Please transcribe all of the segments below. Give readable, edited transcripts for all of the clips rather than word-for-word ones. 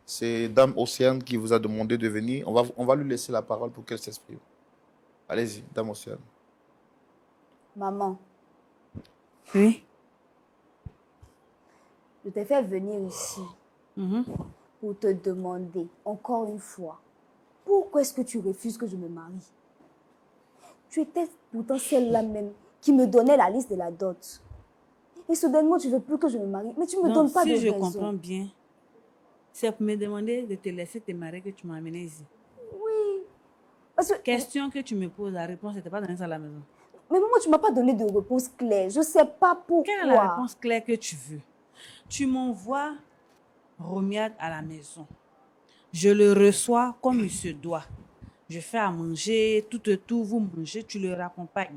C'est Dame Océane qui vous a demandé de venir. On va lui laisser la parole pour qu'elle s'exprime. Allez-y, Dame Océane. Maman. Oui. Je t'ai fait venir ici pour te demander, encore une fois, pourquoi est-ce que tu refuses que je me marie? Tu étais pourtant celle-là même qui me donnait la liste de la dot. Et soudainement, tu ne veux plus que je me marie. Mais tu ne me donnes pas de raison. Si je comprends bien, c'est pour me demander de te laisser te marier que tu m'as amené ici. Oui. Parce que... Question que tu me poses, la réponse n'était pas donnée à la maison. Mais maman, tu ne m'as pas donné de réponse claire. Je ne sais pas pourquoi. Quelle est la réponse claire que tu veux? Tu m'envoies Romiade à la maison. Je le reçois comme il se doit. Je fais à manger, tout, vous mangez, tu le raccompagnes.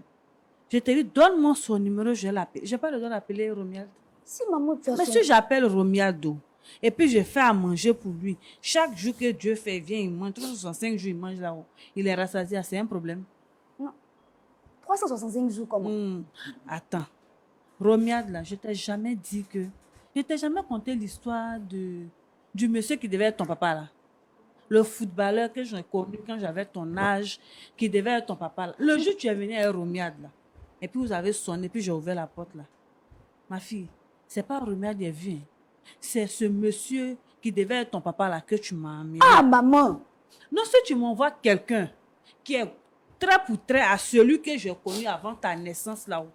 Je te dis, donne-moi son numéro, je l'appelle. Je n'ai pas le droit d'appeler Romiade. Si maman, tu as mais si j'appelle Romiado, et puis je fais à manger pour lui, chaque jour que Dieu fait, il vient, il mange. 365 jours, il mange là-haut. Il est rassasié, c'est un problème. Non. 365 jours, comment? Attends. Romiade, là, je t'ai jamais dit que... Je t'ai jamais conté l'histoire du monsieur qui devait être ton papa, là. Le footballeur que j'ai connu quand j'avais ton âge, qui devait être ton papa, là. Le jour où tu es venu à Romiade, là, et puis vous avez sonné, puis j'ai ouvert la porte, là. Ma fille, c'est pas Romiade qui est vu, hein. C'est ce monsieur qui devait être ton papa, là, que tu m'as amené. Ah, maman! Non, si tu m'envoies quelqu'un qui est trait pour trait à celui que j'ai connu avant ta naissance, là-haut,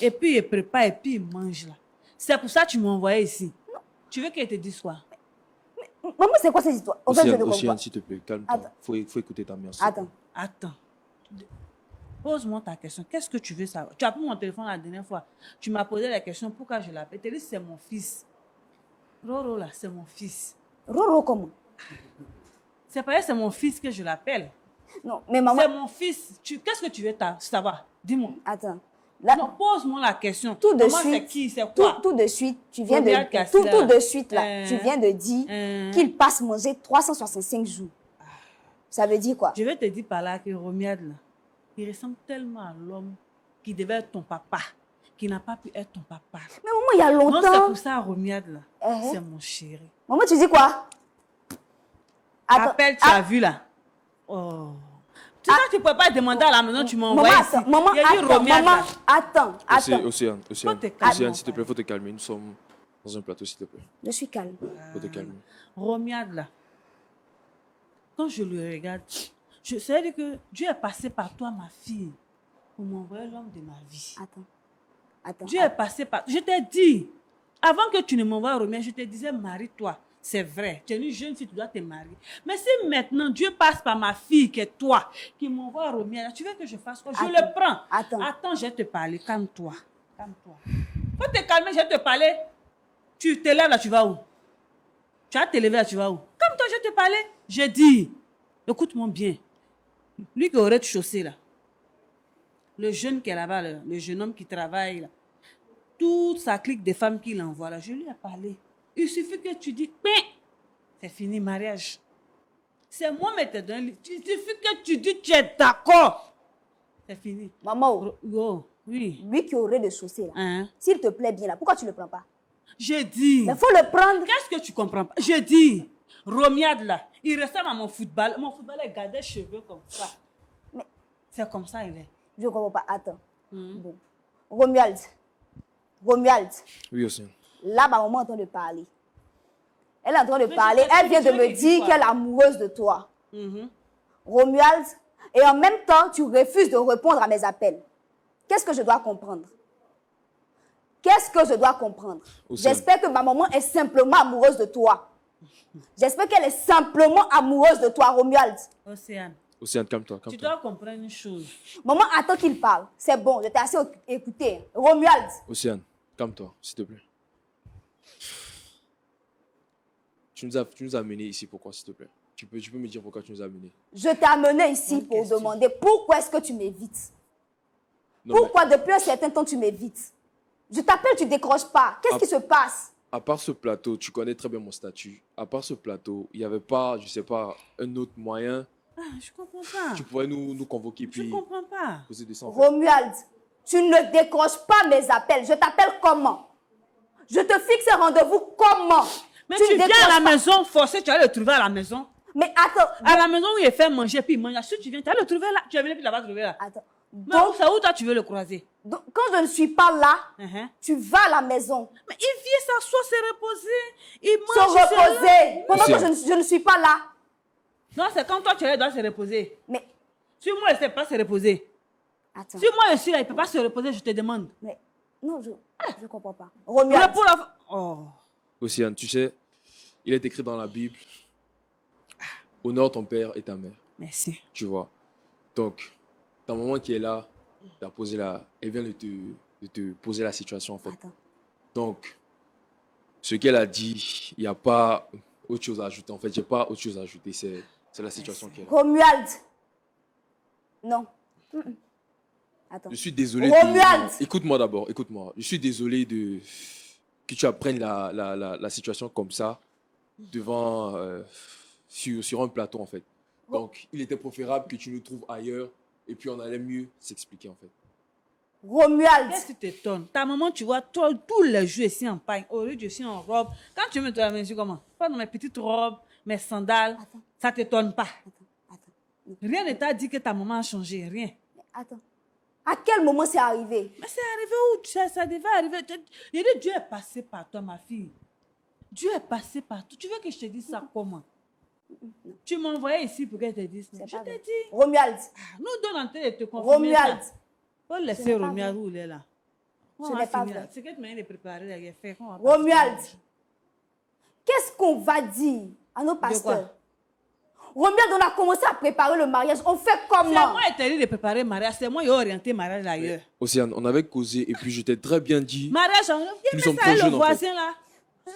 et puis il prépare, et puis il mange, là. C'est pour ça que tu m'as envoyé ici. Non. Tu veux qu'elle te dise quoi? Maman, c'est quoi cette histoire? Océane, s'il te plaît, calme-toi. Faut écouter ta mère. Attends. Pose-moi ta question. Qu'est-ce que tu veux savoir? Tu as pris mon téléphone la dernière fois. Tu m'as posé la question, pourquoi je l'appelle? Tu as dit, c'est mon fils. Roro, là, c'est mon fils. Roro, comment? C'est pas c'est mon fils que je l'appelle. Non, mais maman... C'est mon fils. Qu'est-ce que tu veux savoir? Dis-moi. Attends. Là, non, pose-moi la question. Tout de Maman, suite. C'est qui? C'est quoi? Tout de suite, tu viens de... Tout de suite, là, tu viens de dire qu'il passe manger 365 jours. Ça veut dire quoi? Je vais te dire par là que Romiade, là, il ressemble tellement à l'homme qui devait être ton papa, qui n'a pas pu être ton papa. Mais maman, il y a longtemps... Non, c'est pour ça, Romiade, là. C'est mon chéri. Maman, tu dis quoi? Attends. Appelle, tu as vu, là. Oh... Tu sais, tu ne peux pas demander à la maison, tu m'as envoyé ici. Maman, attends. Océane, s'il te plaît, faut te calmer. Nous sommes dans un plateau, s'il te plaît. Je suis calme. Faut te calmer. Romiade, là, quand je le regarde, je sais que Dieu est passé par toi, ma fille, pour m'envoyer l'homme de ma vie. Attends. Dieu est passé par... Je t'ai dit, avant que tu ne m'envoies Romiade, je te disais, marie-toi. C'est vrai, tu es une jeune fille, tu dois te marier. Mais si maintenant Dieu passe par ma fille, qui est toi, qui m'envoie Romiade, tu veux que je fasse quoi? Je le prends. Attends, je vais te parler. Calme-toi. Faut te calmer, je vais te parler. Tu te lèves là, tu vas où? Tu vas te lever là, tu vas où? Comme toi, je vais te parler. Je dis, écoute-moi bien. Lui qui est au rez-de-chaussée là, le jeune qui est là-bas, le jeune homme qui travaille là, toute sa clique de femmes qu'il envoie là, je lui ai parlé. Il suffit que tu dis, c'est fini, mariage. C'est moi qui te donne. Il suffit que tu dis, tu es d'accord. C'est fini. Maman, oui. Lui qui est au rez-de-chaussée, là, s'il te plaît bien, là, pourquoi tu ne le prends pas? Je dis. Il faut le prendre. Qu'est-ce que tu comprends pas? Je dis, Romiade, là, il ressemble à mon football. Mon football est gardé cheveux comme ça. Mais c'est comme ça, il est. Je ne comprends pas. Attends. Bon. Romuald. Oui, Océane. Là, ma maman est en train de parler. Elle est en train de parler. Elle vient de me dire qu'elle est amoureuse de toi. Romuald. Et en même temps, tu refuses de répondre à mes appels. Qu'est-ce que je dois comprendre? J'espère que ma maman est simplement amoureuse de toi. J'espère qu'elle est simplement amoureuse de toi, Romuald. Océane, calme-toi. Tu dois comprendre une chose. Maman, attends qu'il parle. C'est bon, je t'ai assez écouté. Romuald. Océane, calme-toi, s'il te plaît. Tu nous as amenés ici, pourquoi, s'il te plaît? Tu peux me dire pourquoi tu nous as amenés? Je t'ai amené ici pour demander pourquoi est-ce que tu m'évites. Pourquoi depuis un certain temps tu m'évites? Je t'appelle, tu ne décroches pas. Qu'est-ce qui se passe? À part ce plateau, tu connais très bien mon statut. À part ce plateau, il n'y avait pas, je ne sais pas, un autre moyen. Je comprends pas. Tu pourrais nous convoquer puis... Je comprends pas. Romuald, tu ne décroches pas mes appels. Je t'appelle comment? Je te fixe un rendez-vous comment? Mais tu viens à la maison forcé, tu vas le trouver à la maison. Mais attends. À la maison où il fait manger, puis il mange. Si tu viens, tu vas le trouver là. Tu vas venir, puis tu vas trouver là. Attends. Mais donc, c'est où toi tu veux le croiser? Donc, quand je ne suis pas là, tu vas à la maison. Mais il vient s'asseoir, se reposer. Il Se mange. reposer. Pendant que je ne suis pas là. Non, c'est quand toi tu es là, il doit se reposer. Mais. Si moi, il ne sait pas se reposer. Attends. Si moi, je suis là, il ne peut pas se reposer, je te demande. Mais. Non, je ne comprends pas. Romuald. Oh. Océane, tu sais, il est écrit dans la Bible, honore ton père et ta mère. Merci. Tu vois. Donc, ta maman qui est là, elle vient de te poser la situation en fait. Attends. Donc, ce qu'elle a dit, il n'y a pas autre chose à ajouter. En fait, j'ai pas autre chose à ajouter. C'est la situation qu'elle a. Romuald. Non. Attends. Je suis désolé. Romuald. Écoute-moi d'abord, écoute-moi. Je suis désolé que tu apprennes la situation comme ça devant sur un plateau en fait. Donc, il était préférable que tu nous trouves ailleurs et puis on allait mieux s'expliquer en fait. Romuald. Qu'est-ce qui t'étonne? Ta maman, tu vois, toi, tous les jours ici en paille. Au lieu, je suis en robe. Quand tu me la maison, comment? Pas dans mes petites robes, mes sandales. Attends. Ça t'étonne pas. Attends. Rien ne t'a dit que ta maman a changé. Rien. Attends. À quel moment c'est arrivé? Mais c'est arrivé où? Ça devait arriver. Il dit, Dieu est passé par toi, ma fille. Dieu est passé par toi. Tu veux que je te dise ça comment? Tu m'as envoyé ici pour que je te dise. Je t'ai dit. Romuald. Nous donnons en train de te confirmer. Romuald. Faut laisser Romuald où il est là. Ce n'est pas vrai. C'est que tu m'as de préparer, il a fait. Romuald. Qu'est-ce qu'on va dire à nos pasteurs? Romuald, on a commencé à préparer le mariage. On fait comment? C'est moi qui t'ai dit de préparer le mariage. C'est moi qui ai orienté le mariage ailleurs. Océane, on avait causé et puis je t'ai très bien dit. Mariage, nous sommes ça trop le jeunes en fait. voisin là.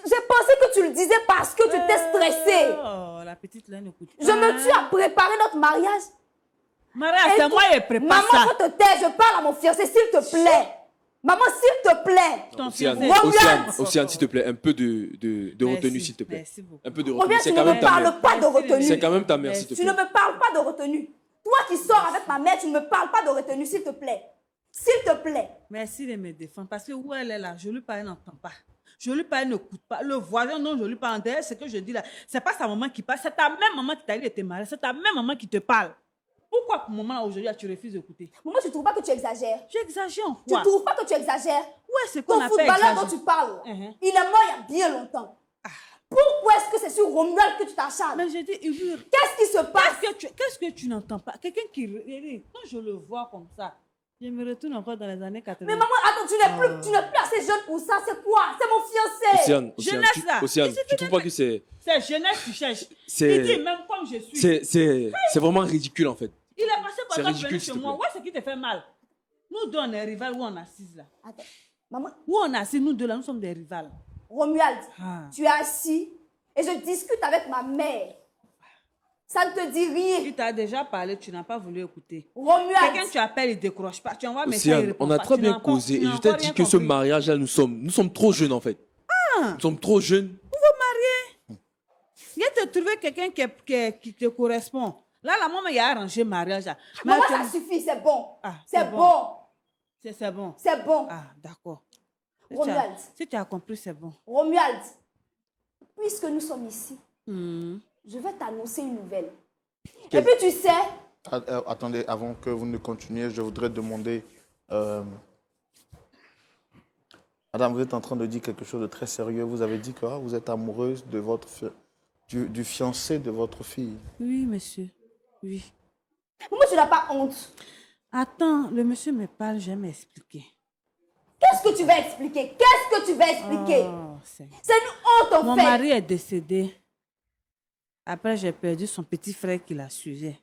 J'ai pensé que tu le disais parce que tu étais stressée. Oh, la petite là n'écoute pas. Je me tue à préparer notre mariage. Mariage, c'est moi qui prépare Maman, ça. faut te taire. Je parle à mon fiancé, s'il te plaît. Maman, s'il te plaît. Ton Océane, fiancé. Océane, s'il te plaît, un peu de retenue, s'il te plaît. Merci beaucoup. Un peu de retenue. Romuald, C'est tu quand ne même me ta mère. parles pas de retenue. C'est quand même ta mère, s'il te Tu ne plaît. me parles pas de retenue. Toi qui sors avec ma mère, tu ne me parles pas de retenue, s'il te plaît. S'il te plaît. Merci de me défendre. Parce que où elle est là, je lui parle, elle n'entend pas. Je lui parle, elle n'écoute pas. Le voisin, non, je lui parle. Derrière, ce que je dis là, c'est pas sa maman qui parle. C'est ta même maman qui t'a dit de te marier. C'est ta même maman qui te parle. Pourquoi pour le moment aujourd'hui, tu refuses d'écouter? Maman, tu ne trouves pas que tu exagères? J'exagère en Tu quoi? ne trouves pas que tu exagères? Ouais, c'est qu'on Ton appelle footballeur exagérer. dont tu parles, Uh-huh. il est mort il y a bien longtemps. Pourquoi est-ce que c'est sur Romuald que tu t'acharnes? Mais j'ai dit, Qu'est-ce qui se passe? qu'est-ce que tu n'entends pas? Quelqu'un qui... Quand je le vois comme ça, je me retourne encore dans les années 80. Mais maman, attends, tu n'es plus assez jeune pour ça. C'est quoi? C'est mon fiancé. Océane, Jeunesse, là. Océane, tu trouves pas que c'est C'est jeunesse qui cherche. C'est- Il dit même comme je suis. c'est vraiment ridicule en fait. Il est passé par C'est toi ridicule, venir s'il chez te moi. plaît. Ouais, c'est qui te fait mal. Nous deux, on est rivales où on assise là. Attends, maman, Où on assise, nous deux là, nous sommes des rivales. Romuald, Ah. tu es assis et je discute avec ma mère. Ça ne te dit rien. Il t'a déjà parlé, tu n'as pas voulu écouter. Romuald, Quelqu'un tu appelles, il décroche pas. Tu envoies un message, il Océane, répond on a pas. très Tu bien n'as encore- causé tu et n'as je t'ai encore dit rien que ce compris. mariage-là, nous sommes trop jeunes en fait. Nous sommes trop jeunes. Viens te trouver quelqu'un qui te correspond. Là, la maman, il a arrangé le mariage. Là. Mais maman, tu- ça suffit, c'est bon. Ah, c'est c'est bon. bon. C'est bon. C'est bon. Ah, d'accord. Romuald. Si tu as compris, c'est bon. Romuald, puisque nous sommes ici, Hmm. je vais t'annoncer une nouvelle. Quel- Et puis tu sais, Attendez, avant que vous ne continuiez, je voudrais demander... Madame, vous êtes en train de dire quelque chose de très sérieux. Vous avez dit que vous êtes amoureuse de du fiancé de votre fille. Oui, monsieur. Oui. maman, tu n'as pas honte. Attends, le monsieur me parle, je vais m'expliquer. Qu'est-ce que tu vas expliquer? Qu'est-ce que tu vas expliquer? Oh, Seigneur. C'est une honte en Mon fait. mari est décédé. Après, j'ai perdu son petit frère qui la suivait.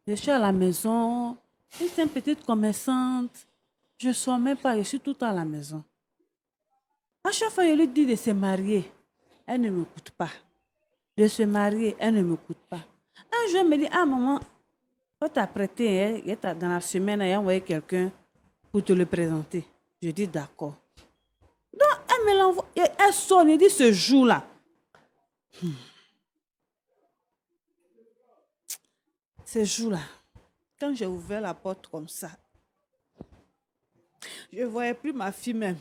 Je suis à la maison. C'est une petite commerçante. Je ne sors même pas, je suis tout le temps à la maison. À chaque fois, je lui dis de se marier. Elle ne m'écoute pas. De se marier, elle ne m'écoute pas. Un jour, elle me dit, ah maman, faut t'apprêter, hein, dans la semaine, elle a envoyé quelqu'un pour te le présenter. Je dis d'accord. Donc, elle me l'envoie. Elle sonne, elle dit ce jour-là. Ce jour-là, quand j'ai ouvert la porte comme ça, je ne voyais plus ma fille même.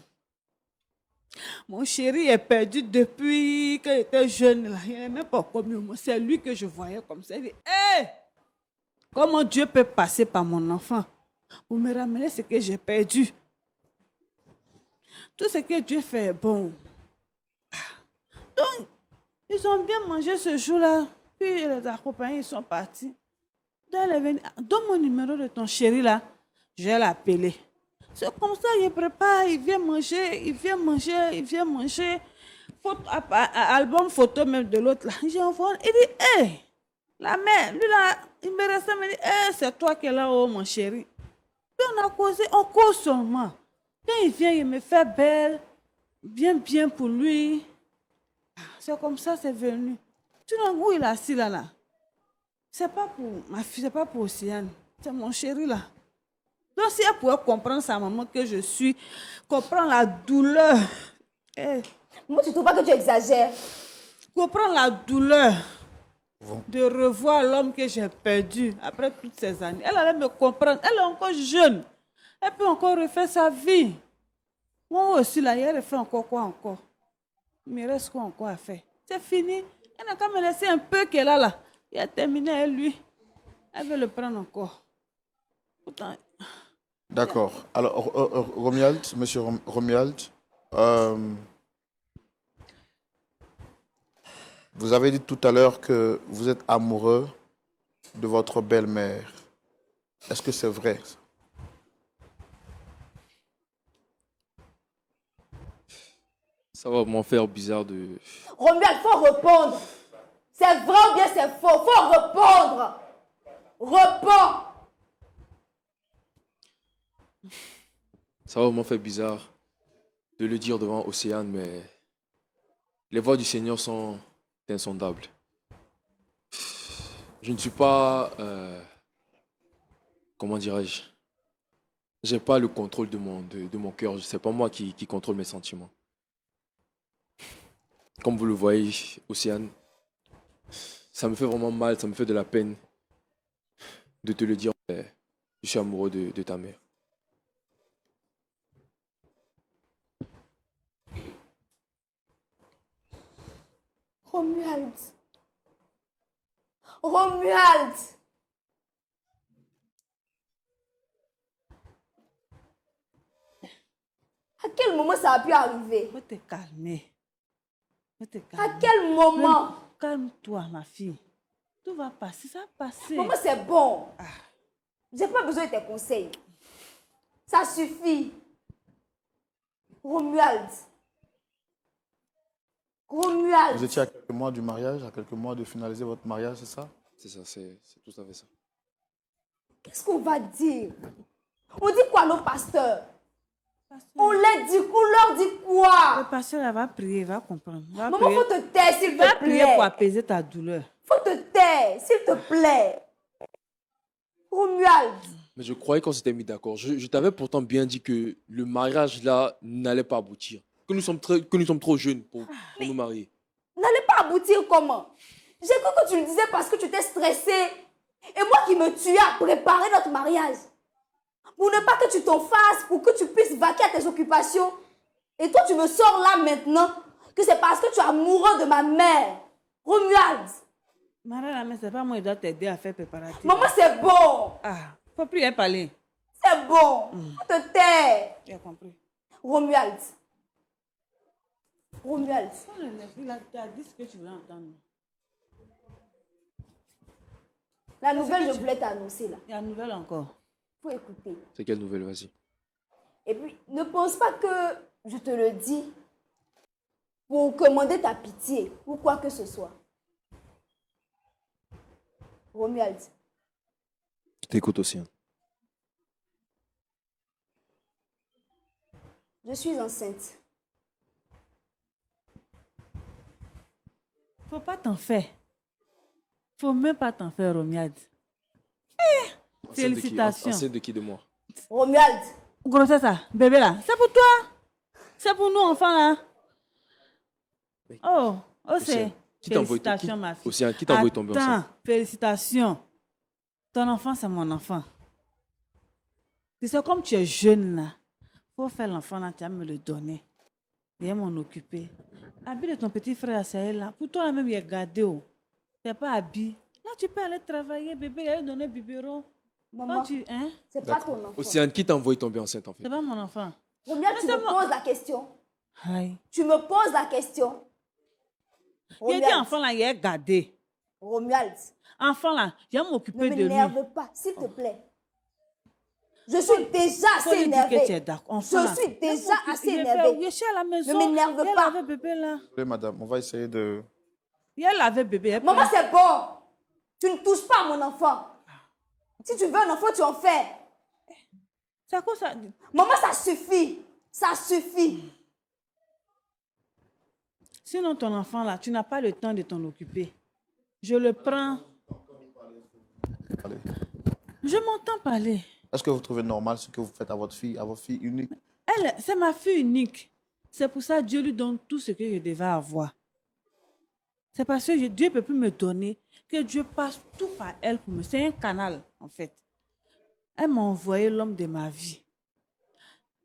Mon chéri est perdu depuis qu'il était jeune. Là. Il n'est même pas comme moi. C'est lui que je voyais comme ça. Il dit, hé, comment Dieu peut passer par mon enfant pour me ramener ce que j'ai perdu? Tout ce que Dieu fait est bon. Donc, ils ont bien mangé ce jour-là. Puis les accompagnés, ils sont partis. Donc, elle est venue, donne mon numéro de ton chéri là. Je vais l'appeler. C'est comme ça, il prépare, il vient manger. Album photo même de l'autre là. J'ai envoyé, il dit, hé, la mère, lui là, il me reste, il me dit, hé, c'est toi qui es là, oh mon chéri. Puis on a causé, on cause seulement. Quand il vient, il me fait belle, bien pour lui. C'est comme ça, c'est venu. Tu vois où il est assis là. C'est pas pour ma fille, c'est pas pour Océane. C'est mon chéri là. Donc si elle pouvait comprendre sa maman que je suis, comprendre la douleur. Moi, tu trouves pas que tu exagères? Comprendre la douleur de revoir l'homme que j'ai perdu après toutes ces années. Elle allait me comprendre. Elle est encore jeune. Elle peut encore refaire sa vie. Moi aussi, là, elle refait encore quoi encore? Il me reste quoi encore à faire? C'est fini. Elle n'a qu'à me laisser un peu qu'elle a là. Il a terminé avec lui. Elle veut le prendre encore. Pourtant... D'accord. Alors, Romuald, monsieur Romuald, vous avez dit tout à l'heure que vous êtes amoureux de votre belle-mère. Est-ce que c'est vrai? Ça va m'en faire bizarre de... Romuald, faut répondre. C'est vrai ou bien c'est faux? Faut répondre. Réponds. Ça va m'en faire bizarre de le dire devant Océane, mais les voies du Seigneur sont insondables. Je ne suis pas... comment dirais-je? J'ai pas le contrôle de mon cœur. C'est pas moi qui contrôle mes sentiments. Comme vous le voyez, Océane, ça me fait vraiment mal, ça me fait de la peine de te le dire. Je suis amoureux de ta mère. Romuald. Romuald. À quel moment ça a pu arriver? Faut te calmer. À quel moment? Calme-toi, ma fille. Tout va passer, ça va passer. Maman, c'est bon. J'ai pas besoin de tes conseils. Ça suffit. Romuald. Romuald. Vous étiez à quelques mois du mariage, à quelques mois de finaliser votre mariage, c'est ça? C'est ça, c'est tout à fait ça. Qu'est-ce qu'on va dire? On dit quoi, nos pasteurs? On leur dit quoi? Le pasteur là, va prier, va comprendre. Maman, faut te taire, s'il te Va prier pour plaît. apaiser ta douleur. Faut te taire, s'il te plaît. Romuald. Mais je croyais qu'on s'était mis d'accord. Je t'avais pourtant bien dit que le mariage là n'allait pas aboutir. Que nous sommes trop jeunes pour nous marier. N'allait pas aboutir comment? J'ai cru que tu le disais parce que tu étais stressée. Et moi qui me tuais à préparer notre mariage. Pour ne pas que tu t'en fasses, pour que tu puisses vaquer à tes occupations. Et toi, tu me sors là maintenant que c'est parce que tu es amoureux de ma mère. Romuald. Marie, mais c'est pas moi qui dois t'aider à faire préparatif. Maman, c'est bon. Faut plus y parler. C'est bon. Faut te taire. J'ai compris. Romuald. Romuald. Il a dit ce que tu veux entendre. La nouvelle, je voulais t'annoncer là. Il y a une nouvelle encore. Faut écouter. C'est quelle nouvelle, vas-y. Et puis, ne pense pas que je te le dis pour commander ta pitié ou quoi que ce soit. Romuald. Je t'écoute aussi. Je suis enceinte. Faut pas t'en faire. Faut même pas t'en faire, Romuald. Félicitations. Enceinte de qui de moi? Romuald. Grossesse ça, bébé là, c'est pour toi. C'est pour nous enfants là. Oh, c'est. Félicitations, ma fille. Océane, qui t'a envoyé tomber enceinte? Félicitations. Ton enfant, c'est mon enfant. Tu sais, comme tu es jeune là, faut faire l'enfant là, tu vas me le donner. Il est m'en occuper. Habit de ton petit frère, c'est là. Pour toi, même, il est gardé. Tu n'es pas habillé. Là, tu peux aller travailler, bébé, il a donné biberon. Maman, Hein? c'est pas ton enfant. Océane, qui t'a envoyé tomber enceinte en fait? C'est pas mon enfant. Romuald, tu me poses la question. Aïe. Tu me poses la question. Il dit enfant là, il est gardé. Romuald, Enfant là, je vais ne m'occuper de lui. m'énerve pas, s'il te plaît. Je suis déjà Faut assez lui dire que tu es énervée. d'accord. Je suis déjà assez énervée. Je suis à la maison. Ne m'énerve Il y a pas. lavé bébé là. Désolé, madame, on va essayer de... Il y a lavé bébé. Maman, c'est bon. Tu ne touches pas à mon enfant. Si tu veux un enfant, tu en fais. C'est quoi ça? Maman, ça suffit. Ça suffit. Sinon, ton enfant là, tu n'as pas le temps de t'en occuper. Je le prends. Allez. Je m'entends parler. Est-ce que vous trouvez normal ce que vous faites à votre fille unique? Elle, c'est ma fille unique. C'est pour ça que Dieu lui donne tout ce que je devais avoir. C'est parce que Dieu ne peut plus me donner que Dieu passe tout par elle pour me. C'est un canal, en fait. Elle m'a envoyé l'homme de ma vie.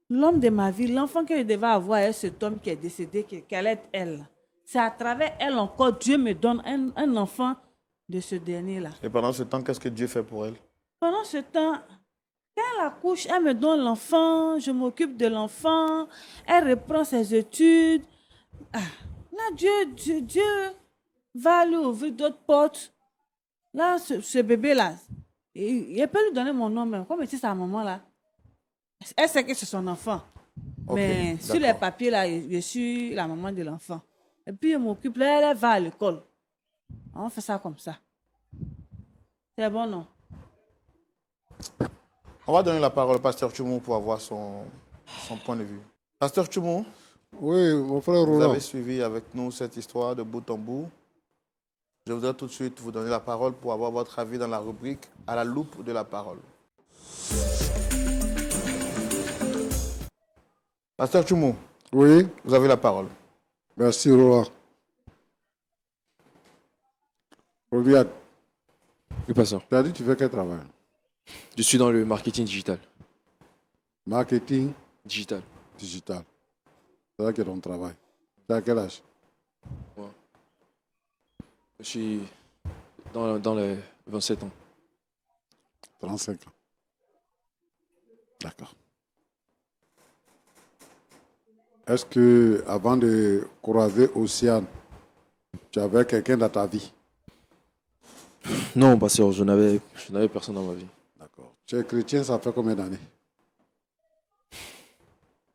L'homme de ma vie, l'enfant que je devais avoir est cet homme qui est décédé, qu'elle est elle. C'est à travers elle encore, Dieu me donne un enfant de ce dernier-là. Et pendant ce temps, qu'est-ce que Dieu fait pour elle? Pendant ce temps, quand elle accouche, elle me donne l'enfant, je m'occupe de l'enfant, elle reprend ses études. Ah, là, Dieu va lui ouvrir d'autres portes. Là, ce bébé-là, il peut lui donner mon nom même, comme si c'est sa maman là. Elle sait que c'est son enfant. Ok, Mais sur les d'accord. papiers là, je suis la maman de l'enfant. Et puis, elle m'occupe, là, elle va à l'école. On fait ça comme ça. C'est bon, non? On va donner la parole au pasteur Tchoumou pour avoir son point de vue. Pasteur Tchoumou, Oui, mon frère vous Roland. avez suivi avec nous cette histoire de bout en bout. Je voudrais tout de suite vous donner la parole pour avoir votre avis dans la rubrique « À la loupe de la parole ». Pasteur Tchoumou, Oui, vous avez la parole. merci Roland. Reviens, Oui, pasteur. tu as dit que tu fais quel travail? Je suis dans le marketing digital. Marketing Digital. digital. C'est ça qui est ton travail. Tu as quel âge? Je suis dans les 27 ans. 35 ans. D'accord. Est-ce que avant de croiser Océane, tu avais quelqu'un dans ta vie? Non, pasteur, je n'avais personne dans ma vie. D'accord. Tu es chrétien, ça fait combien d'années?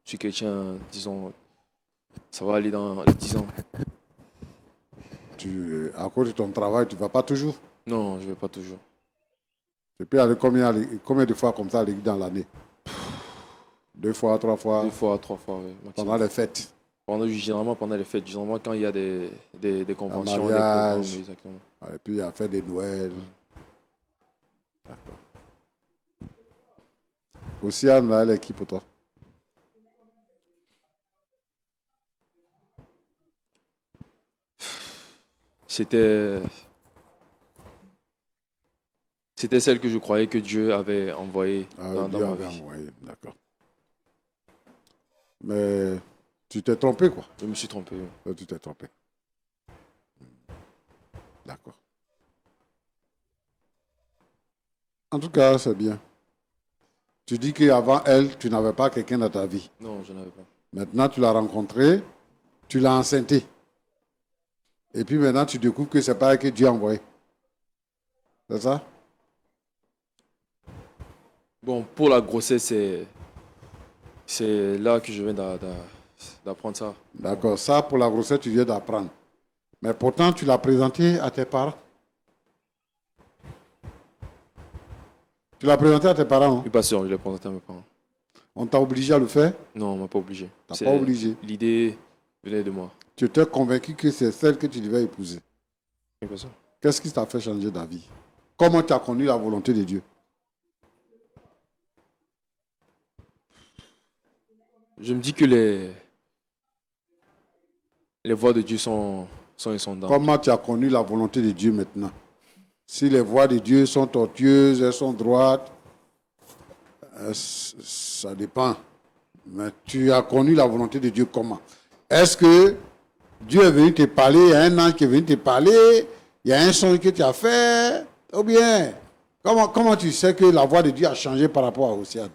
Je suis chrétien, disons, ça va aller dans les 10 ans. À cause de ton travail, tu ne vas pas toujours? Non, je ne vais pas toujours. Tu peux aller combien de fois comme ça dans l'année? 2 fois, 3 fois? 2 fois, 3 fois, oui, maximum. Pendant les fêtes? Généralement pendant les fêtes, généralement quand il y a des conventions, des mariage. programmes, exactement. Et puis à faire des Noël. D'accord. Océane, là, elle est qui pour toi? C'était celle que je croyais que Dieu avait envoyée dans Dieu ma avait vie. envoyé, d'accord. Mais tu t'es trompé, quoi. Je me suis trompé. Oui. Tu t'es trompé. D'accord. En tout cas, c'est bien. Tu dis qu'avant elle, tu n'avais pas quelqu'un dans ta vie. Non, je n'avais pas. Maintenant, tu l'as rencontré, tu l'as enceinté. Et puis maintenant, tu découvres que ce n'est pas elle que Dieu a envoyé. C'est ça? Bon, pour la grossesse, c'est là que je viens d'apprendre ça. D'accord. Ça, pour la grossesse, tu viens d'apprendre. Mais pourtant, tu l'as présenté à tes parents. Tu l'as présenté à tes parents, hein? Oui, pasteur, je l'ai présenté à mes parents. On t'a obligé à le faire? Non, on ne m'a pas obligé. T'as pas obligé. L'idée venait de moi. Tu étais convaincu que c'est celle que tu devais épouser. Oui, pasteur. Qu'est-ce qui t'a fait changer d'avis? Comment tu as connu la volonté de Dieu? Je me dis que les voies de Dieu sont insondables. Comment tu as connu la volonté de Dieu maintenant? Si les voies de Dieu sont tortueuses, elles sont droites, ça dépend. Mais tu as connu la volonté de Dieu comment? Est-ce que Dieu est venu te parler, il y a un ange qui est venu te parler, il y a un son que tu as fait, ou bien, comment tu sais que la voix de Dieu a changé par rapport à Océane?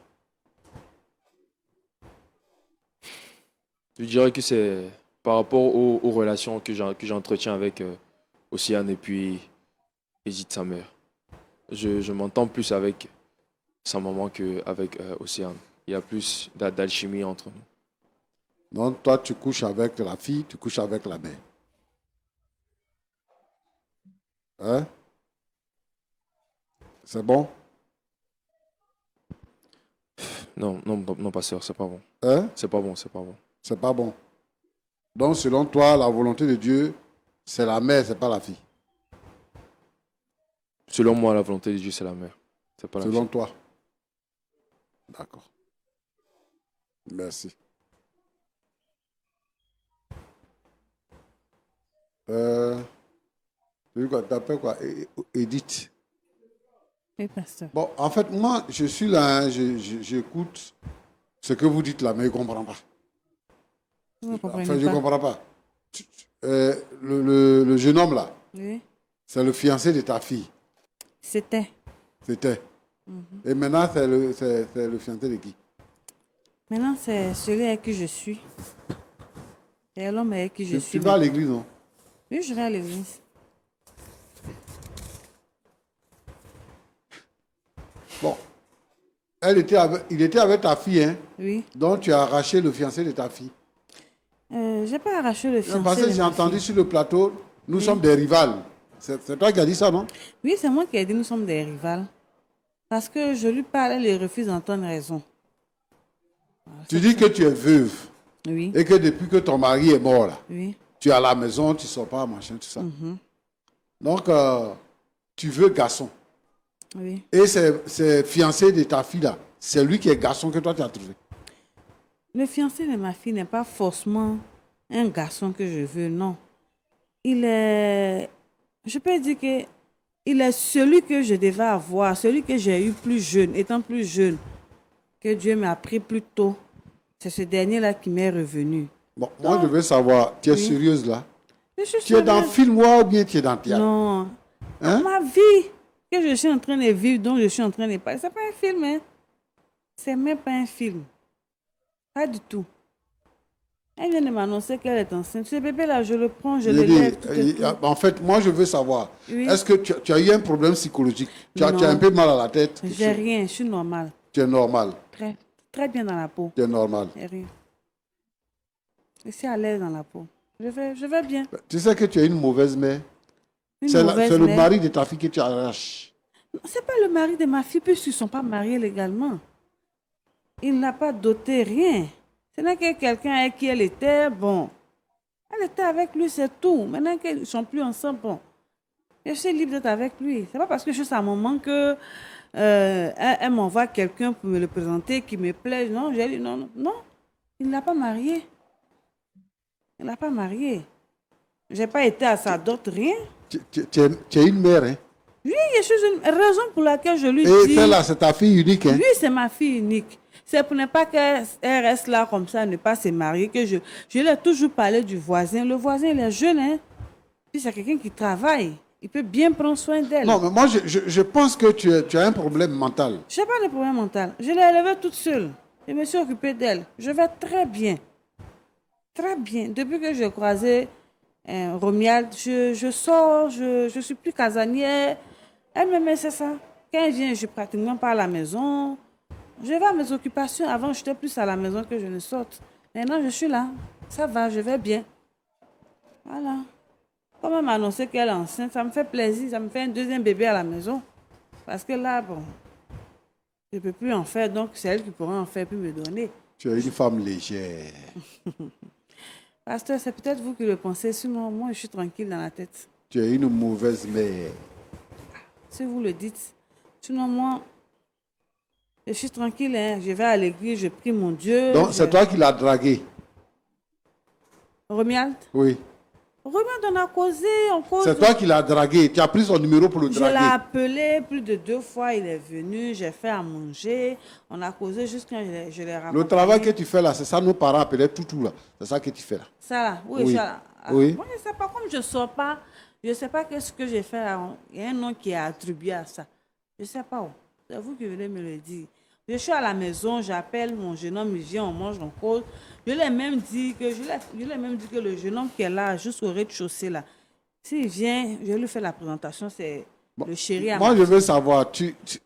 Je dirais que c'est par rapport aux relations que j'entretiens avec Océane et puis Edith, sa mère. Je m'entends plus avec sa maman qu'avec Océane. Il y a plus d'alchimie entre nous. Donc, toi, tu couches avec la fille, tu couches avec la mère. Hein? C'est bon? Non, non, non, non, pasteur, c'est pas bon. Hein? C'est pas bon, c'est pas bon. C'est pas bon. Donc, selon toi, la volonté de Dieu, c'est la mère, c'est pas la fille. Selon moi, la volonté de Dieu, c'est la mère. C'est pas la Selon fille. toi. D'accord. Merci. Tu t'appelles quoi? Edith. Oui, pasteur. Bon, en fait, moi, je suis là, hein, j'écoute ce que vous dites là, mais je ne comprends pas. Vous ne comprenez Enfin, je ne pas. comprends pas. Le jeune homme là, Oui. c'est le fiancé de ta fille. C'était. C'était. Et maintenant, c'est le fiancé de qui? Maintenant, c'est celui avec qui je suis. Et l'homme avec qui je Tu suis. vas à l'église, non? Oui, je vais à l'église. Bon. Il était avec ta fille, hein? Oui. Donc, tu as arraché le fiancé de ta fille. J'ai pas arraché le fiancé. Parce que de j'ai ma entendu fille. sur le plateau, nous sommes des rivales. C'est toi qui as dit ça, non? Oui, c'est moi qui ai dit nous sommes des rivales. Parce que je lui parle, elle refuse d'entendre raison. Tu dis que tu es veuve Oui. et que depuis que ton mari est mort, là, Oui. tu es à la maison, tu ne sors pas, machin, tout ça. Donc, tu veux garçon. Oui. Et c'est fiancé de ta fille, là, c'est lui qui est garçon que toi, tu as trouvé. Le fiancé de ma fille n'est pas forcément un garçon que je veux, non. Il est, je peux dire que il est celui que je devais avoir, celui que j'ai eu plus jeune, étant plus jeune, que Dieu m'a pris plus tôt. C'est ce dernier-là qui m'est revenu. Bon, moi, je veux savoir, tu es Oui. sérieuse, là? Je suis Tu es dans sérieuse. film ou bien tu es dans théâtre? Non. Hein? Ma vie que je suis en train de vivre, dont je suis en train de parler, c'est pas un film, hein. C'est même pas un film. Pas du tout. Elle vient de m'annoncer qu'elle est enceinte. Ce bébé-là, je le prends, je le J'ai dit, lève. Tout et tout. en fait, moi, je veux savoir, Oui. est-ce que tu as eu un problème psychologique? Tu as Non. un peu mal à la tête? J'ai rien, je suis normale. Tu es normal. Très, très bien dans la peau. Tu es normal. J'ai rien. Je suis à l'aise dans la peau. Je vais bien. Tu sais que tu as une mauvaise mère. Une C'est mauvaise le mère. mari de ta fille que tu arraches. C'est pas le mari de ma fille, puisqu'ils ne sont pas mariés légalement. Il n'a pas doté rien. Ce n'est que quelqu'un avec qui elle était, bon. Elle était avec lui, c'est tout. Maintenant qu'ils ne sont plus ensemble, bon. Je suis libre d'être avec lui. C'est pas parce que je suis sa maman que elle m'envoie quelqu'un pour me le présenter qui me plaît. Non, j'ai dit non, non, non. Il ne l'a pas marié. Il ne l'a pas marié. Je n'ai pas été à sa dot, rien. Tu es une mère, hein? Oui, je suis une raison pour laquelle je lui Et dis. celle-là, c'est ta fille unique, hein? Oui, c'est ma fille unique. C'est pour ne pas qu'elle reste là comme ça, ne pas se marier, que je lui ai toujours parlé du voisin. Le voisin, il est jeune, hein. Puis c'est quelqu'un qui travaille. Il peut bien prendre soin d'elle. Non, mais moi, je pense que tu as un problème mental. Je n'ai pas de problème mental. Je l'ai élevée toute seule. Je me suis occupée d'elle. Je vais très bien. Très bien. Depuis que j'ai croisé Romiald, je sors, je suis plus casanière. Elle me met, c'est ça. Quand elle vient, je suis pratiquement pas à la maison. Je vais à mes occupations. Avant, j'étais plus à la maison que je ne sorte. Maintenant, je suis là. Ça va, je vais bien. Voilà. Comme elle m'a annoncé qu'elle est enceinte, ça me fait plaisir. Ça me fait un deuxième bébé à la maison. Parce que là, bon, je ne peux plus en faire. Donc, c'est elle qui pourra en faire puis me donner. Tu es une femme légère. Pasteur, c'est peut-être vous qui le pensez. Sinon, moi, je suis tranquille dans la tête. Tu es une mauvaise mère. Si vous le dites. Sinon, moi, je suis tranquille. Hein. Je vais à l'église, je prie mon Dieu. Donc, c'est toi qui l'as draguée? Romiald? Oui. Romiade, on a causé, on cause. C'est toi qui l'as dragué. Tu as pris son numéro pour le Je l'ai draguer. appelé plus de 2 fois, il est venu, j'ai fait à manger, on a causé jusqu'à je l'ai raccompagné. Le travail que tu fais là, c'est ça nos parents appelaient toutou là. C'est ça que tu fais là. Ça là, oui, Oui. ça. Oui. Moi, je ne sais pas, comme je ne sors pas, je ne sais pas qu'est-ce que j'ai fait là. Il y a un nom qui est attribué à ça. Je ne sais pas où. C'est vous qui venez me le dire. Je suis à la maison, j'appelle mon jeune homme, il vient, on mange, on cause. Je lui ai même dit que, le jeune homme qui est là, jusqu'au rez-de-chaussée là, s'il vient, je lui fais la présentation, c'est le chéri à Moi, ma je veux savoir,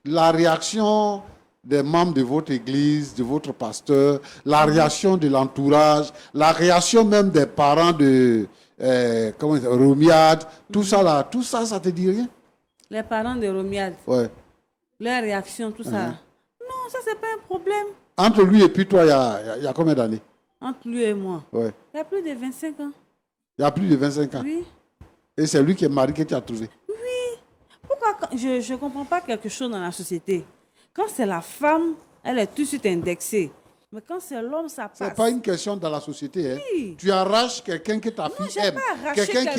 la réaction des membres de votre église, de votre pasteur, la réaction de l'entourage, la réaction même des parents de Romiade, tout ça là, tout ça, ça te dit rien? Les parents de Romiade, Ouais. leur réaction, tout ça. Non, ça, c'est pas un problème. Entre lui et puis toi, il y a combien d'années? Entre lui et moi. Ouais. Il y a plus de 25 ans. Il y a plus de 25 ans. Oui. Et c'est lui qui est marié que tu as trouvé. Pourquoi je ne comprends pas quelque chose dans la société? Quand c'est la femme, elle est tout de suite indexée. Mais quand c'est l'homme, ça passe. C'est pas une question dans la société. Hein. Oui. Tu arraches quelqu'un que ta fille j'ai aime. pas arraché Quelqu'un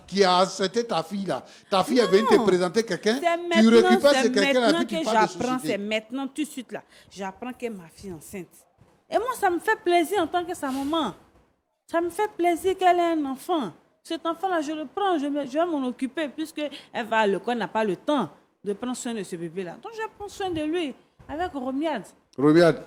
qui a accepté ta fille là. Ta fille est venue te présenter quelqu'un. Tu récupères ce quelqu'un là, puis tu parles de j'apprends, c'est société. maintenant tout de suite là. J'apprends que ma fille est enceinte. Et moi, ça me fait plaisir en tant que sa maman. Ça me fait plaisir qu'elle ait un enfant. Cet enfant-là, je le prends, je vais m'en occuper, puisqu'elle va à l'école, n'a pas le temps de prendre soin de ce bébé-là. Donc, je prends soin de lui avec Romiade. Romiade,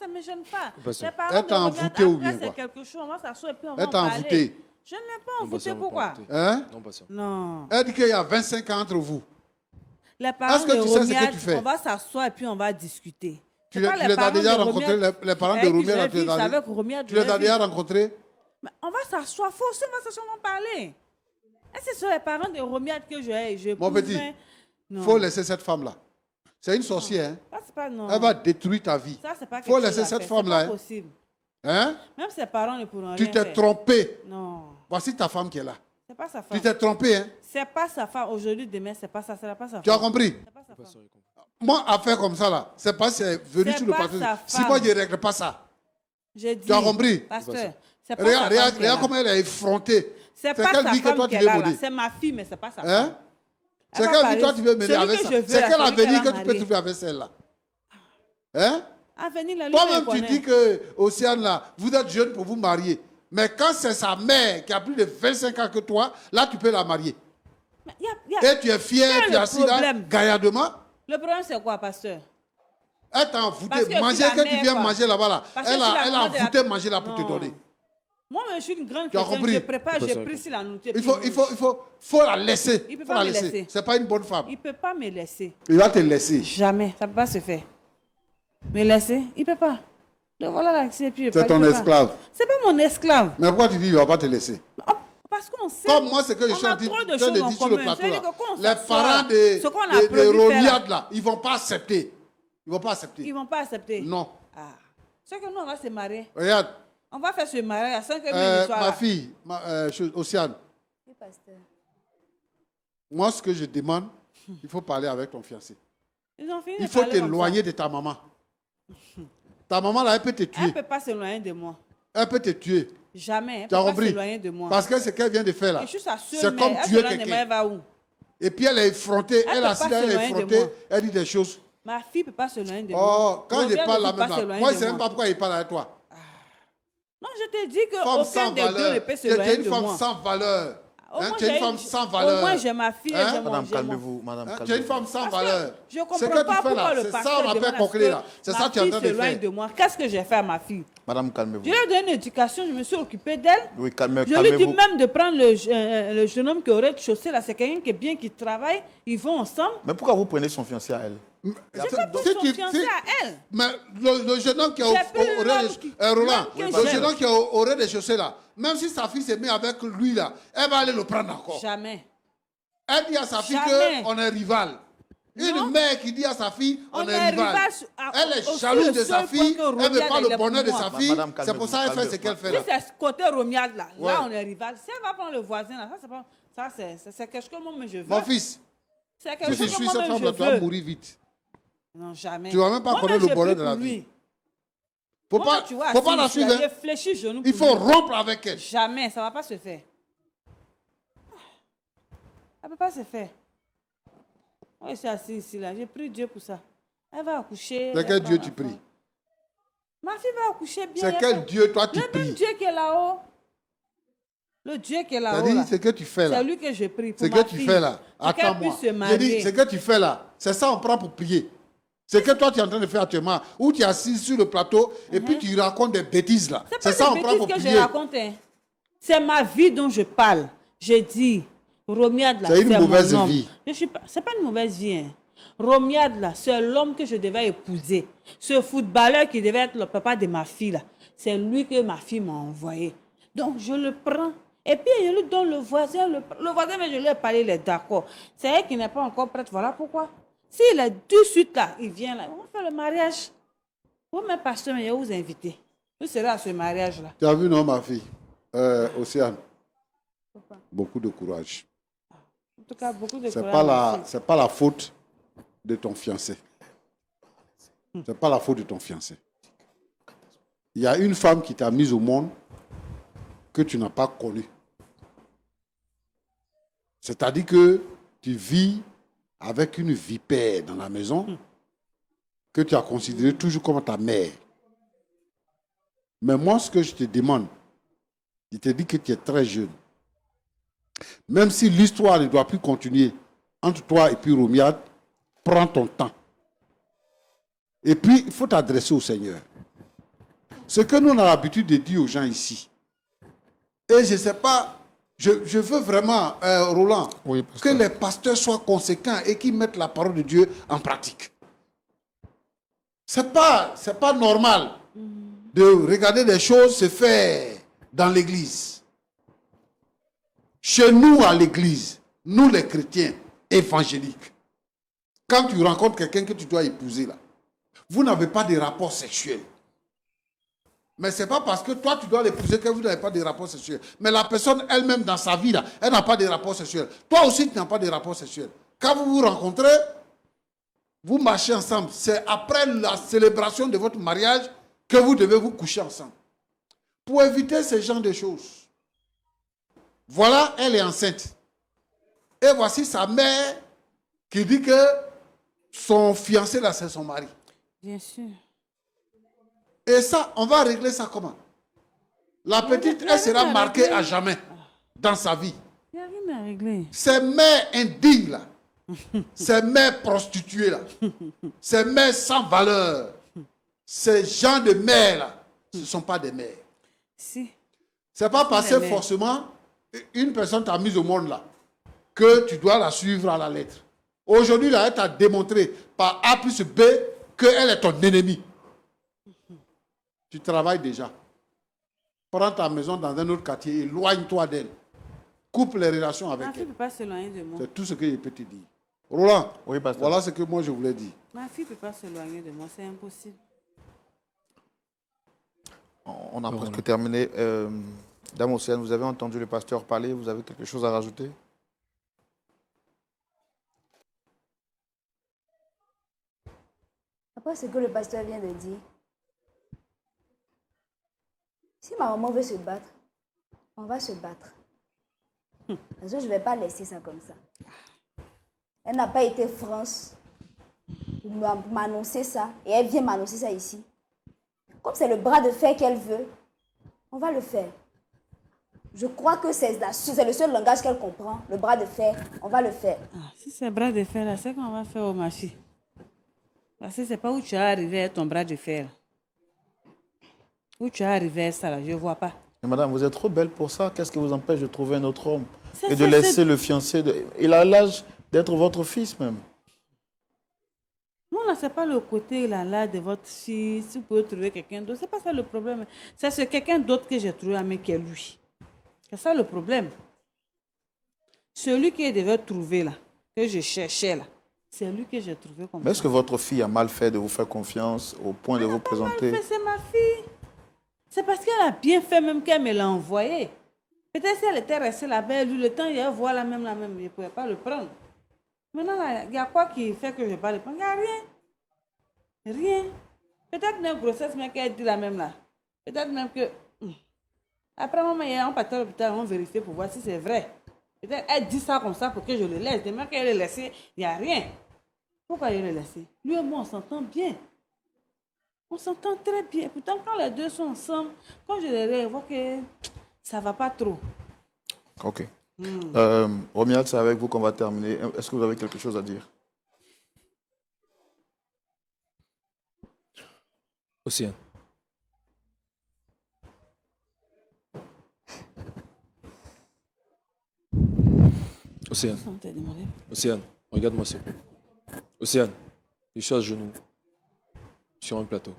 Ça ne me gêne pas. ça. Les parents Elle de t'a Romiade, envoûté ou après, bien c'est quoi? quelque chose, on va s'asseoir et puis on va Elle en t'a parler. envoûté. Je ne l'ai pas Non, envoûté, pas ça, pourquoi? pas envoûté. hein? Non, pas ça. Non. Elle dit qu'il y a 25 ans entre vous. Les parents Est-ce que de tu sais ce que Romiade, tu fais? on va s'asseoir et puis on va discuter. Tu C'est les pas as parents déjà de rencontrés, Romiade. les parents de Avec qui Romiade, je tu les vis, as- c'est avec Romiade, tu je les as vis. déjà rencontrés? Mais on va s'asseoir, faut aussi on va s'asseoir en parler. Est-ce que ce sont les parents de Romiade que je Mon petit, non. faut laisser cette femme-là. C'est une sorcière. Hein? Ça, c'est pas, non. Elle va détruire ta vie. Ça, c'est pas Faut quelque laisser chose à cette faire. femme-là, C'est hein. pas possible. Hein? Même ses parents ne pourront Tu rien t'es faire. trompé. Non. Voici ta femme qui est là. C'est pas sa Tu femme. t'es trompé. Hein? C'est pas sa femme. Aujourd'hui, demain, c'est pas ça. C'est pas sa femme. Tu as compris? C'est pas sa femme. Moi, à faire comme ça, là, c'est pas si c'est venu C'est sur le pas plateau. sa Si femme. moi, je ne règle pas ça. J'ai dit. Tu as compris? Pasteur, c'est pas Regarde, sa regarde, femme qui est regarde là. comment elle est effrontée. C'est pas quelle sa vie que femme toi, qui tu est veux là, là. mener? C'est ma fille, mais c'est pas sa femme. Hein? Elle C'est va quelle vie parler. toi, tu veux mener Celui avec que ça? je veux, C'est là, quel celui avenir qu'elle que a tu peux marié. trouver avec celle-là? Hein? Avenir, là, lui, Toi-même, il tu connaît. dis que, Océane, là, vous êtes jeune pour vous marier. Mais quand c'est sa mère qui a plus de 25 ans que toi, là, tu peux la marier. Mais y a- Et tu es fier, Quel est tu es le assis là, problème? gaillardement. Le problème, c'est quoi, pasteur? Elle t'a Parce envoûté. que Manger si la que tu mère, viens quoi. manger là-bas, là. Parce que Elle si la a maman de la- envoûté manger là pour Non. te donner. Moi, je suis une grande Tu as chrétienne. compris? Je prépare, C'est je pas ça, prie sur la nourriture. Faut la laisser. Il peut Faut pas la me laisser. laisser. C'est pas une bonne femme. Il ne peut pas me laisser. Il va te laisser. Jamais. Ça ne peut pas se faire. Me laisser, il ne peut pas. Le voilà là, et puis C'est ton esclave. C'est pas mon esclave. Mais pourquoi tu dis qu'il ne va pas te laisser? Oh, parce qu'on sait. Comme moi, c'est que je on suis a en train trop de de choses dire en sur le commun. plateau. C'est-à-dire Là. que quand on Les s'assoit, parents de ce qu'on a prévu faire, Romiade, là, ils ne vont pas accepter. Ils ne vont pas accepter. Ils ne vont pas accepter. Non. Ah. C'est que nous, on va se marier. Regarde, On va faire ce mariage à 5 heures du soir. ma là. fille, Océane, Oui, pasteur. moi, ce que je demande, il faut parler avec ton fiancé. Ils ont fini Il de faut parler comme t'éloigner ça. de ta maman. Ta maman, là, elle peut te Elle tuer. ne peut pas s'éloigner de moi. Elle peut te tuer. Jamais. Elle ne Tu as peut pas compris? s'éloigner de moi. Parce que ce qu'elle vient de faire, là, Et je suis sa seule c'est mère. comme Elle tuer s'éloigne de moi, quelqu'un. elle va où? Et puis elle est effrontée. Elle Elle peut assise pas là, elle est s'éloigner de effrontée. moi. Elle dit des choses. Ma fille ne peut pas s'éloigner de moi. Oh, quand je Robière parle ne là peut pas même là, s'éloigner moi, je de ne sais même moi. pas pourquoi il parle avec toi. Non, je te dis que Femme aucun sans des deux ne valeur. peut Tu s'éloigner es une de femme moi. sans valeur. Au Hein, moins, tu es une j'ai femme sans valeur. Au moins, j'ai ma fille et Hein? j'ai mon... Madame, j'ai mon- calmez-vous. Madame, Hein, tu es calmez-vous. une femme sans Parce que valeur. je ne Ce que comprends tu pas fais pourquoi là, le c'est pasteur ça on appelle demande à ce conclé que là. C'est ma ça que tu es en fille train de s'éloigne faire. de moi. Qu'est-ce que j'ai fait à ma fille? Madame, calmez-vous. Je lui ai donné une éducation, je me suis occupée d'elle. Oui, Je lui dis calmez-vous. même de prendre le jeune homme qui aurait de chaussée là. C'est quelqu'un qui est bien, qui travaille. Ils vont ensemble. Mais pourquoi vous prenez son fiancé à elle? J'ai pas pris Si son tu- fiancé si- à elle. Mais le jeune homme qui est J'ai au pris l'homme rez-de-chaussée, qui- Roland, l'homme que le j'aime. jeune homme qui est au rez-de-chaussée là, même si sa fille s'est mise avec lui là, elle va aller le prendre encore. Jamais. Elle dit à sa fille Jamais. qu'on est rival. Non. Une mère qui dit à sa fille on On est est rival. rival Elle est aussi jalouse le de sa seul fille, point que elle ne veut Romiade pas est le là bonheur de pour sa moi. fille. Madame, C'est pour ça qu'elle fait ce qu'elle fait Si là. c'est ce côté Romiade là, Ouais. là on est rival. Si elle va prendre le voisin là, ça c'est pas, ça c'est quelque chose que moi je veux. Mon fils, C'est si quelque tu chose que suis moi cette je femme là, tu vas veux. mourir vite. Non jamais. Tu vas même pas Moi, connaître j'ai le bonheur pris de la pour vie. lui. Faut Moi, pas, tu vois, faut pas la si je suivre. suis hein. allée fléchir genou Il pour faut lui. rompre avec elle. Jamais, ça va pas se faire. Elle ne peut pas se faire. Moi, je suis assise ici, là. J'ai prié Dieu pour ça. Elle va accoucher. C'est quel Dieu tu pries? Ma fille va accoucher bien. C'est quel Dieu toi tu Le même pries? Dieu qui est là-haut. Le Dieu qui est là-haut. C'est-à-dire, ce que tu fais là. C'est lui que je prie pour Ce ma que tu fille. fais là. Pour qu'elle Attends-moi. puisse se J'ai marier. dit, ce que tu fais là, c'est ça on prend pour prier. Ce que toi tu es en train de faire actuellement, où tu es assis sur le plateau et puis tu racontes des bêtises là. C'est ça pas on des prend bêtises pour que prier. je raconte. Hein. C'est ma vie dont je parle. Je dis, Romiade là, C'est une mauvaise mon homme. vie. Je suis pas, c'est pas une mauvaise vie. Hein. Romiade là, c'est l'homme que je devais épouser. Ce footballeur qui devait être le papa de ma fille là, c'est lui que ma fille m'a envoyé. Donc je le prends. Et puis je lui donne le voisin. Le voisin, mais je lui ai parlé, il est d'accord. C'est elle qui n'est pas encore prête. Voilà pourquoi. S'il est tout de suite là, il vient là, on va faire le mariage. Vous, mes pasteurs, je vais vous inviter. Vous serez à ce mariage là. Tu as vu, non, ma fille? Océane, beaucoup de courage. En tout cas, beaucoup de C'est courage. pas la faute de ton fiancé. C'est pas la faute de ton fiancé. Il y a une femme qui t'a mise au monde que tu n'as pas connue. C'est-à-dire que tu vis avec une vipère dans la maison que tu as considérée toujours comme ta mère. Mais moi, ce que je te demande, je te dis que tu es très jeune. Même si l'histoire ne doit plus continuer entre toi et puis Romiade, prends ton temps. Et puis, il faut t'adresser au Seigneur. Ce que nous on a l'habitude de dire aux gens ici, et je ne sais pas, je veux vraiment, Roland, Oui, que les pasteurs soient conséquents et qu'ils mettent la parole de Dieu en pratique. Ce n'est pas normal de regarder des choses se faire dans l'église. Chez nous, à l'église, nous les chrétiens évangéliques, quand tu rencontres quelqu'un que tu dois épouser là, vous n'avez pas de rapport sexuel. Mais ce n'est pas parce que toi tu dois l'épouser que vous n'avez pas de rapport sexuel. Mais la personne elle-même dans sa vie là, elle n'a pas de rapport sexuel. Toi aussi tu n'as pas de rapport sexuel. Quand vous vous rencontrez, vous marchez ensemble. C'est après la célébration de votre mariage que vous devez vous coucher ensemble. Pour éviter ce genre de choses. Voilà, elle est enceinte. Et voici sa mère qui dit que son fiancé là, c'est son mari. Bien sûr. Et ça, on va régler ça comment? La petite, elle sera marquée à jamais dans sa vie. Il n'y a rien à régler. Ces mères indignes là, ces mères prostituées là, ces mères sans valeur, ces gens de mères là, ce ne sont pas des mères. Si. Ce n'est pas parce que forcément une personne t'a mise au monde là que tu dois la suivre à la lettre. Aujourd'hui, là, elle t'a démontré par A plus B qu'elle est ton ennemi. Tu travailles déjà. Prends ta maison dans un autre quartier, éloigne-toi d'elle. Coupe les relations avec Ma fille elle. ne peut pas s'éloigner de moi. C'est tout ce que je peux te dire. Roland, Oui, pasteur. voilà ce que moi je voulais dire. Ma fille ne peut pas s'éloigner de moi. C'est impossible. On a presque terminé. Dame Océane, vous avez entendu le pasteur parler. Vous avez quelque chose à rajouter? Après ce que le pasteur vient de dire, si ma maman veut se battre, on va se battre. Parce que je ne vais pas laisser ça comme ça. Elle n'a pas été France pour m'annoncer ça. Et elle vient m'annoncer ça ici. Comme c'est le bras de fer qu'elle veut, on va le faire. Je crois que c'est le seul langage qu'elle comprend. Le bras de fer, on va le faire. Ah, si c'est bras de fer, là, c'est qu'on va faire au marché. Parce que ce n'est pas où tu es arrivé à ton bras de fer. Où tu es arrivé à ça, là, je ne vois pas. Mais madame, vous êtes trop belle pour ça. Qu'est-ce qui vous empêche de trouver un autre homme C'est et de ça, laisser c'est- le fiancé Il a l'âge d'être votre fils même. Non, là, ce n'est pas le côté là de votre fille. Si vous pouvez trouver quelqu'un d'autre, ce n'est pas ça le problème. C'est ce quelqu'un d'autre que j'ai trouvé, mais qui est lui. C'est ça le problème. Celui que je devais trouver là, que je cherchais là, c'est lui que j'ai trouvé comme Mais est-ce ça. que votre fille a mal fait de vous faire confiance au point de vous présenter? Mais c'est ma fille. C'est parce qu'elle a bien fait même qu'elle me l'a envoyé. Peut-être si elle était restée là-bas, lui, le temps, il y a voir la même, je ne pouvais pas le prendre. Maintenant, là, il y a quoi qui fait que je ne vais pas le prendre? Il n'y a rien. Rien. Peut-être une grossesse, mais qu'elle dit la même là. Peut-être même que... Après, maman, on partait à l'hôpital, on vérifiait pour voir si c'est vrai. Peut-être elle dit ça comme ça pour que je le laisse. Demain qu'elle le laisse, il n'y a rien. Pourquoi il le laisse? Lui et moi, on s'entend bien. On s'entend très bien. Pourtant, quand les deux sont ensemble, quand je les revois que ça ne va pas trop. Ok. Romuald, c'est avec vous qu'on va terminer. Est-ce que vous avez quelque chose à dire? Océane. Océane. On t'a demandé. Océane, regarde-moi ça. Océane, je suis à genoux sur un plateau.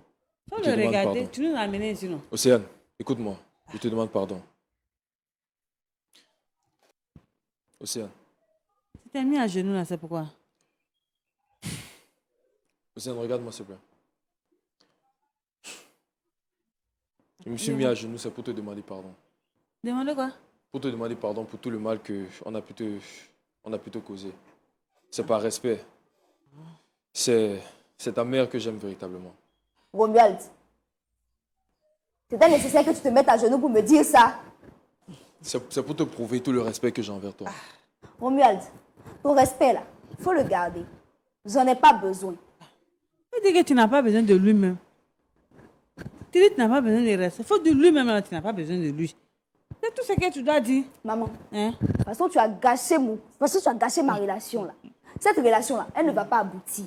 Faut Je te le demande regarder. pardon. Tu nous as amené ici, non? Océane, écoute-moi. Je te demande pardon. Océane. Tu t'es mis à genoux là, c'est pourquoi? Océane, regarde-moi s'il te plaît. Je me suis mis à genoux, c'est pour te demander pardon. Demandez quoi? Pour te demander pardon pour tout le mal qu'on a pu te causer. C'est par respect. C'est ta mère que j'aime véritablement. Romuald, c'était nécessaire que tu te mettes à genoux pour me dire ça. C'est pour te prouver tout le respect que j'ai envers toi. Romuald, ton respect là, il faut le garder. J'en ai pas besoin. Tu dis que tu n'as pas besoin de lui-même. Tu dis que tu n'as pas besoin de rester. Il faut de lui-même, là, tu n'as pas besoin de lui. C'est tout ce que tu dois dire. Maman, Hein? de toute façon, tu as gâché ma relation là. Cette relation là, elle ne va pas aboutir.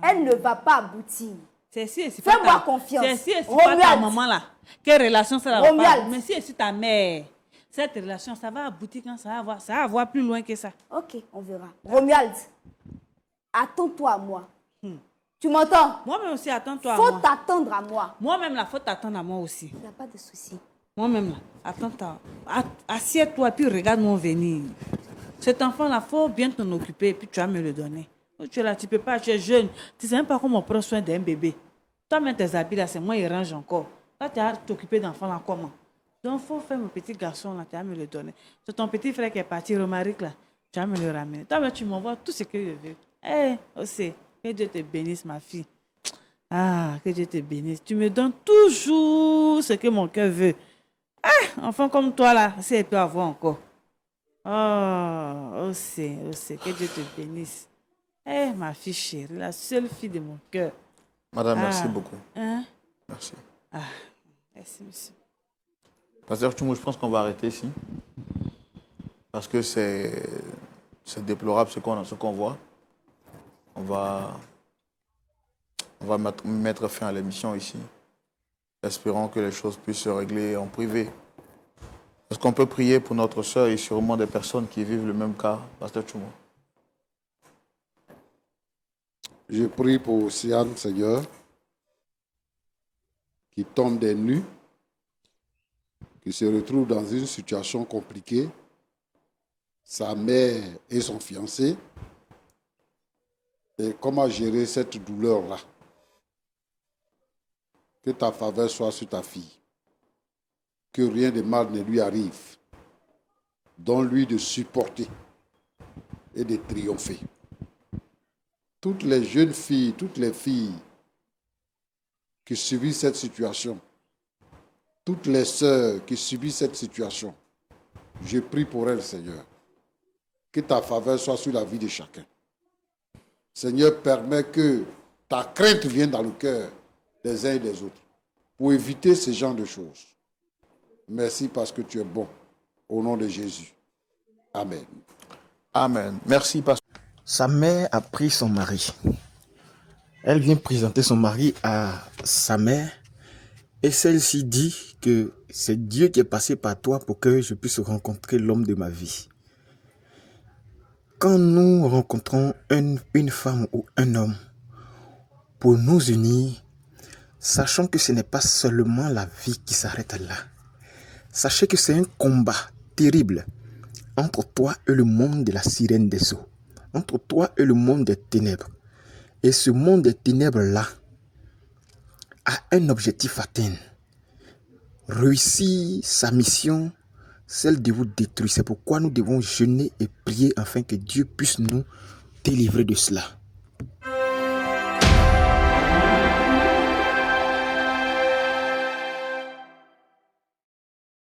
Elle ne va pas aboutir. C'est si, c'est Fais-moi pas ta- confiance. C'est si, c'est pas ta Romuald. maman là. Quelle relation ça va pas? Romuald. Mais si c'est ta mère, cette relation, ça va aboutir quand ça va avoir plus loin que ça. Ok, on verra. Romuald, attends-toi à moi. Tu m'entends? Moi-même aussi, attends-toi à Faut moi. t'attendre à moi. Moi-même là, faut t'attendre à moi aussi. Il n'y a pas de souci. Moi-même là, attends-toi. Assieds-toi puis regarde-moi venir. Cet enfant-là, faut bien t'en occuper et puis tu vas me le donner. Tu es là, tu peux pas, tu es jeune. Tu sais même pas comment prendre soin d'un bébé. Toi-même, tes habits là, c'est moi, il range encore. Là, tu vas t'occuper d'enfant là, comment? Donc, il faut faire mon petit garçon là, tu vas me le donner. C'est ton petit frère qui est parti, Romaric là, tu vas me le ramener. Toi-même, tu m'envoies tout ce que je veux. Eh, aussi, que Dieu te bénisse, ma fille. Ah, que Dieu te bénisse. Tu me donnes toujours ce que mon cœur veut. Ah, enfant comme toi là, si elle peut avoir encore. Oh, que Dieu te bénisse. Eh, ma fille chérie, la seule fille de mon cœur. Madame, merci Ah. beaucoup. Hein? Merci. Merci, monsieur. Pasteur Tchoumou, je pense qu'on va arrêter ici. Parce que c'est déplorable ce qu'on voit. On va mettre fin à l'émission ici. Espérons que les choses puissent se régler en privé. Est-ce qu'on peut prier pour notre sœur et sûrement des personnes qui vivent le même cas, Pasteur Tchoumou? Je prie pour Océane, Seigneur, qui tombe des nues, qui se retrouve dans une situation compliquée. Sa mère et son fiancé. Et comment gérer cette douleur-là? Que ta faveur soit sur ta fille. Que rien de mal ne lui arrive. Donne-lui de supporter et de triompher. Toutes les jeunes filles, toutes les filles qui subissent cette situation, toutes les sœurs qui subissent cette situation, je prie pour elles, Seigneur. Que ta faveur soit sur la vie de chacun. Seigneur, permets que ta crainte vienne dans le cœur des uns et des autres pour éviter ce genre de choses. Merci parce que tu es bon. Au nom de Jésus. Amen. Amen. Merci, Pasteur. Sa mère a pris son mari. Elle vient présenter son mari à sa mère et celle-ci dit que c'est Dieu qui est passé par toi pour que je puisse rencontrer l'homme de ma vie. Quand nous rencontrons une femme ou un homme pour nous unir, sachons que ce n'est pas seulement la vie qui s'arrête là. Sachez que c'est un combat terrible entre toi et le monde de la sirène des eaux, entre toi et le monde des ténèbres. Et ce monde des ténèbres-là a un objectif à atteindre. Réussir sa mission, celle de vous détruire. C'est pourquoi nous devons jeûner et prier afin que Dieu puisse nous délivrer de cela.